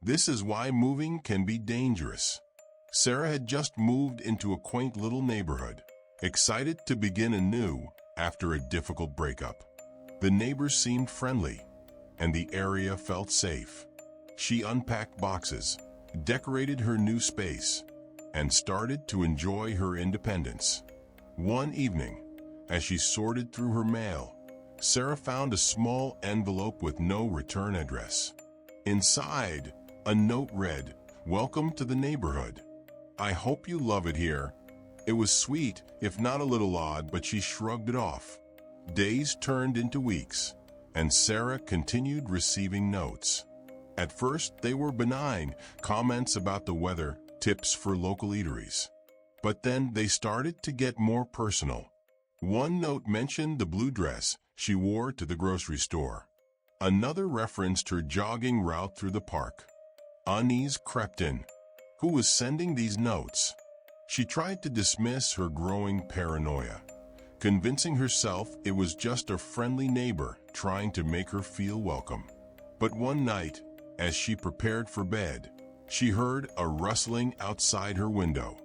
This is why moving can be dangerous. Sarah had just moved into a quaint little neighborhood, excited to begin anew after a difficult breakup. The neighbors seemed friendly, and the area felt safe. She unpacked boxes, decorated her new space, and started to enjoy her independence. One evening, as she sorted through her mail, Sarah found a small envelope with no return address. Inside, a note read, "Welcome to the neighborhood. I hope you love it here." It was sweet, if not a little odd, but she shrugged it off. Days turned into weeks, and Sarah continued receiving notes. At first, they were benign, comments about the weather, tips for local eateries. But then they started to get more personal. One note mentioned the blue dress she wore to the grocery store. Another referenced her jogging route through the park. Unease crept in. Who was sending these notes? She tried to dismiss her growing paranoia, convincing herself it was just a friendly neighbor trying to make her feel welcome. But one night, as she prepared for bed, she heard a rustling outside her window.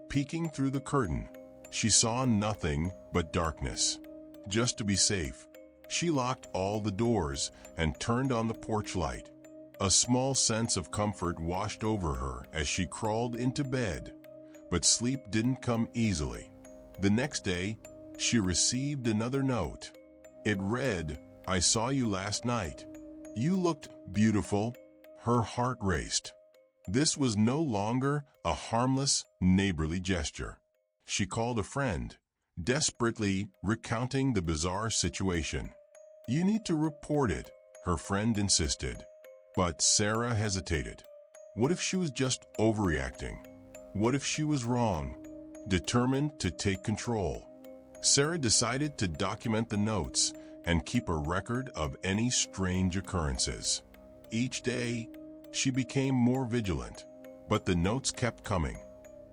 Peeking through the curtain, she saw nothing but darkness. Just to be safe, she locked all the doors and turned on the porch light. A small sense of comfort washed over her as she crawled into bed, but sleep didn't come easily. The next day, she received another note. It read, "I saw you last night. You looked beautiful." Her heart raced. This was no longer a harmless, neighborly gesture. She called a friend, desperately recounting the bizarre situation. "You need to report it," her friend insisted. But Sarah hesitated. What if she was just overreacting? What if she was wrong? Determined to take control, Sarah decided to document the notes and keep a record of any strange occurrences. Each day, she became more vigilant, but the notes kept coming.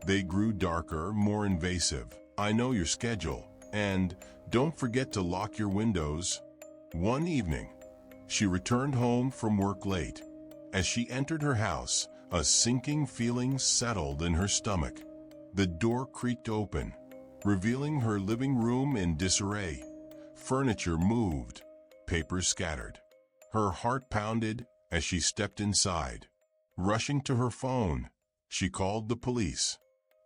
They grew darker, more invasive. "I know your schedule," and "Don't forget to lock your windows." One evening, she returned home from work late. As she entered her house, a sinking feeling settled in her stomach. The door creaked open, revealing her living room in disarray. Furniture moved, papers scattered. Her heart pounded as she stepped inside. Rushing to her phone, she called the police.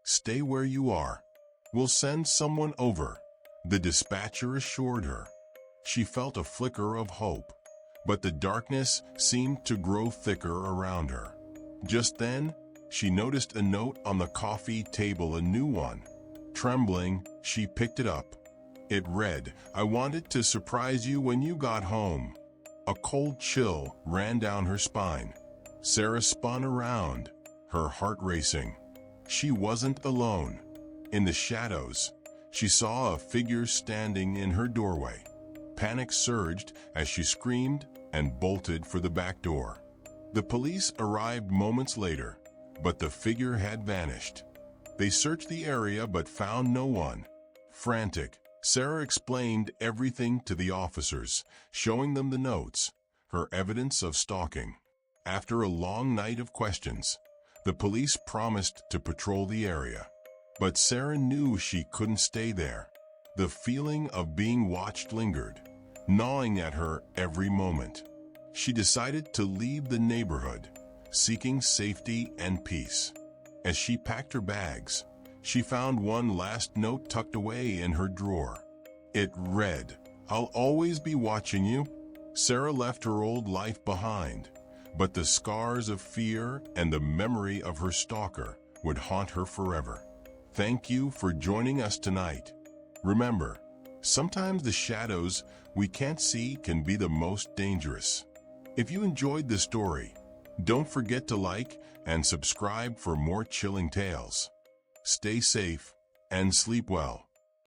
"Stay where you are. We'll send someone over," the dispatcher assured her. She felt a flicker of hope, but the darkness seemed to grow thicker around her. Just then, she noticed a note on the coffee table, a new one. Trembling, she picked it up. It read, "I wanted to surprise you when you got home." A cold chill ran down her spine. Sarah spun around, her heart racing. She wasn't alone. In the shadows, she saw a figure standing in her doorway. Panic surged as she screamed and bolted for the back door. The police arrived moments later, but the figure had vanished. They searched the area but found no one. Frantic, Sarah explained everything to the officers, showing them the notes, her evidence of stalking. After a long night of questions, the police promised to patrol the area. But Sarah knew she couldn't stay there. The feeling of being watched lingered, gnawing at her every moment. She decided to leave the neighborhood, seeking safety and peace. As she packed her bags, she found one last note tucked away in her drawer. It read, "I'll always be watching you." Sarah left her old life behind, but the scars of fear and the memory of her stalker would haunt her forever. Thank you for joining us tonight. Remember, sometimes the shadows we can't see can be the most dangerous. If you enjoyed this story, don't forget to like and subscribe for more chilling tales. Stay safe and sleep well.